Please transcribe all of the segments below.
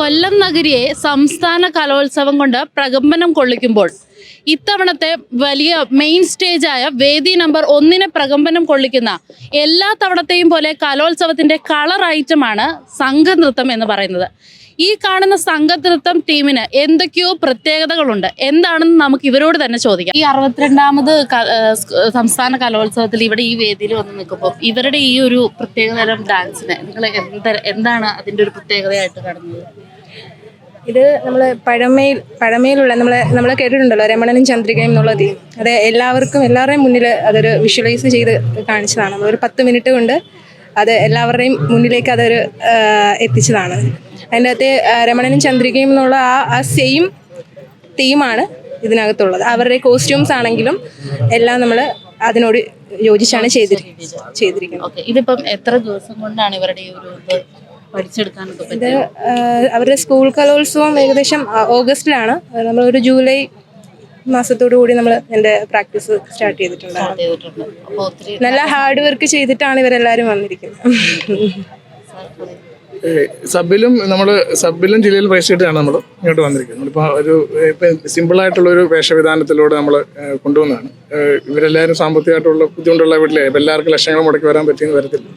കൊല്ലം നഗരിയെ സംസ്ഥാന കലോത്സവം കൊണ്ട് പ്രകമ്പനം കൊള്ളിക്കുമ്പോൾ ഇത്തവണത്തെ വലിയ മെയിൻ സ്റ്റേജായ വേദി നമ്പർ 1 പ്രകമ്പനം കൊള്ളിക്കുന്ന എല്ലാ തവണത്തെയും പോലെ കലോത്സവത്തിന്റെ കളർ ഐറ്റമാണ് സംഘനൃത്തം എന്ന് പറയുന്നത്. ഈ കാണുന്ന സംഘനൃത്തം ടീമിന് എന്തൊക്കെയോ പ്രത്യേകതകളുണ്ട്. എന്താണെന്ന് നമുക്ക് ഇവരോട് തന്നെ ചോദിക്കാം. ഈ 62ാമത് സംസ്ഥാന കലോത്സവത്തിൽ ഇവിടെ ഈ വേദിയിൽ വന്ന് നിൽക്കുമ്പോൾ ഇവരുടെ ഈ ഒരു പ്രത്യേകതരം ഡാൻസിന് നിങ്ങൾ എന്താണ് അതിൻ്റെ ഒരു പ്രത്യേകതയായിട്ട് കാണുന്നത്? ഇത് നമ്മൾ പഴമയിലുള്ള നമ്മളെ കേട്ടിട്ടുണ്ടല്ലോ, രമണനും ചന്ദ്രികയും എന്നുള്ള തീം. അത് എല്ലാവരുടെയും മുന്നിൽ അതൊരു വിഷ്വലൈസ് ചെയ്ത് കാണിച്ചതാണ്. നമ്മളൊരു 10 മിനിറ്റ് കൊണ്ട് അത് എല്ലാവരുടെയും മുന്നിലേക്ക് അതൊരു എത്തിച്ചതാണ്. അതിൻ്റെ അകത്ത് രമണനും ചന്ദ്രികയും എന്നുള്ള ആ സെയിം തീമാണ് ഇതിനകത്തുള്ളത്. അവരുടെ കോസ്റ്റ്യൂംസ് ആണെങ്കിലും എല്ലാം നമ്മൾ അതിനോട് യോജിച്ചാണ് ചെയ്തിരിക്കുന്നത്. ഇതിപ്പം എത്ര ദിവസം കൊണ്ടാണ് ഇവരുടെ ഈ ഒരു ഇത് അവരുടെ സ്കൂൾ കലോത്സവം ഏകദേശം ഓഗസ്റ്റിലാണ്. നമ്മളൊരു ജൂലൈ മാസത്തോടു കൂടി നമ്മൾ എൻ്റെ പ്രാക്ടീസ് സ്റ്റാർട്ട് ചെയ്തിട്ടുണ്ട്. നല്ല ഹാർഡ് വർക്ക് ചെയ്തിട്ടാണ് ഇവരെല്ലാവരും വന്നിരിക്കുന്നത്. സബിലും ജില്ലയിൽ പ്രവേശിച്ചിട്ടാണ് നമ്മൾ ഇങ്ങോട്ട് വന്നിരിക്കുന്നത്. ഇപ്പം സിമ്പിളായിട്ടുള്ളൊരു വേഷവിധാനത്തിലൂടെ നമ്മൾ കൊണ്ടുവന്നതാണ്. ഇവരെല്ലാവരും സാമ്പത്തികമായിട്ടുള്ള ബുദ്ധിമുട്ടുള്ള വീട്ടിലെ എല്ലാവർക്കും ലക്ഷങ്ങൾ മുടക്കി വരാൻ പറ്റിയെന്ന് വരത്തില്ല.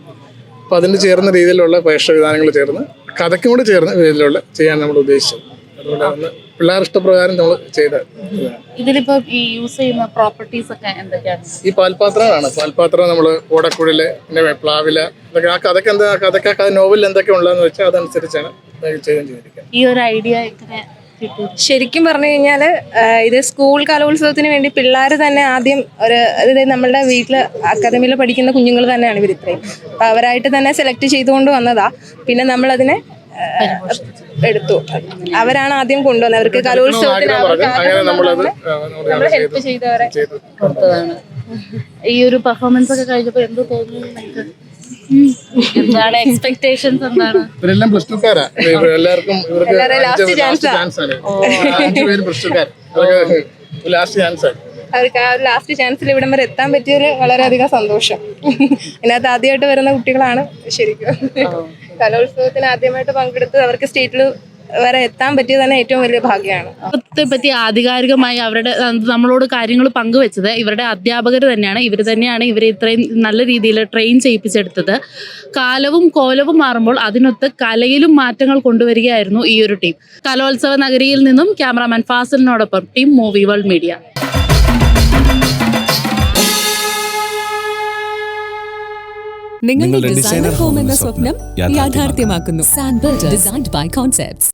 അപ്പോൾ അതിന് ചേർന്ന രീതിയിലുള്ള വേഷവിധാനങ്ങൾ ചേർന്ന് കഥയ്ക്കും കൂടെ ചേർന്ന രീതിയിലുള്ള ചെയ്യാൻ നമ്മൾ ഉദ്ദേശിച്ചത്. അതുകൊണ്ട് അന്ന് പിള്ളേർ ഇഷ്ടപ്രകാരം നമ്മൾ ചെയ്ത. ഇതിലിപ്പോ ഈ യൂസ് ചെയ്യുന്ന പ്രോപ്പർട്ടീസ് ഒക്കെ എന്തൊക്കെയാണ്? ഈ പാൽപാത്രം നമ്മൾ ഓടക്കുഴല്, പിന്നെ പ്ലാവില, ഇതൊക്കെ ആ കഥയ്ക്ക് നോവലിൽ എന്തൊക്കെ ഉള്ളതെന്ന് വെച്ചാൽ അതനുസരിച്ചാണ് ചെയ്തിരിക്കുന്നത്. ഈ ഒരു ഐഡിയ ശരിക്കും പറഞ്ഞു കഴിഞ്ഞാൽ ഇത് സ്കൂൾ കലോത്സവത്തിന് വേണ്ടി പിള്ളേർ തന്നെ ആദ്യം അതായത് നമ്മളുടെ വീട്ടിൽ അക്കാദമിയിൽ പഠിക്കുന്ന കുഞ്ഞുങ്ങൾ തന്നെയാണ് ഇവർ ഇത്രയും. അപ്പം അവരായിട്ട് തന്നെ സെലക്ട് ചെയ്തുകൊണ്ട് വന്നതാ. പിന്നെ നമ്മളതിനെ എടുത്തു. അവരാണ് ആദ്യം കൊണ്ടുവന്നത്. അവർക്ക് കലോത്സവത്തിന് ഹെൽപ്പ് ചെയ്തവരെ കൊടുത്തതാണ്. ഈ ഒരു പെർഫോമൻസ് ഒക്കെ കഴിഞ്ഞപ്പോ എന്ത് തോന്നുന്നു? എന്താണ് എക്സ്പെക്ടേഷൻസ്? എന്താണ്? ഇവരെല്ലാം പ്ലസ് ടുക്കാരാ. എല്ലാവർക്കും ലാസ്റ്റ് ചാൻസ് അവർക്ക് ആ ലാസ്റ്റ് ചാൻസിൽ ഇവിടം വരെ എത്താൻ പറ്റിയതിൽ വളരെയധികം സന്തോഷം. ഇതിനകത്ത് ആദ്യമായിട്ട് വരുന്ന കുട്ടികളാണ്. ശരിക്കും കലോത്സവത്തിന് ആദ്യമായിട്ട് പങ്കെടുത്ത് അവർക്ക് സ്റ്റേറ്റിൽ വരെ എത്താൻ പറ്റിയത് തന്നെ ഏറ്റവും വലിയ ഭാഗ്യമാണ്. പറ്റി ആധികാരികമായി അവരുടെ നമ്മളോട് കാര്യങ്ങൾ പങ്കുവെച്ചത് ഇവരുടെ അധ്യാപകർ തന്നെയാണ്. ഇവർ തന്നെയാണ് ഇവരെ ഇത്രയും നല്ല രീതിയിൽ ട്രെയിൻ ചെയ്യിപ്പിച്ചെടുത്തത്. കാലവും കോലവും മാറുമ്പോൾ അതിനൊത്ത് കലയിലും മാറ്റങ്ങൾ കൊണ്ടുവരികയായിരുന്നു ഈ ഒരു ടീം. കലോത്സവ നഗരിയിൽ നിന്നും ക്യാമറാമാൻ ഫാസിലിനോടൊപ്പം ടീം മൂവി വേൾഡ് മീഡിയ. നിങ്ങളുടെ ഡിസൈനർ ഹോം എന്ന സ്വപ്നം യാഥാർത്ഥ്യമാക്കുന്നു. Sanbuild designed by concepts.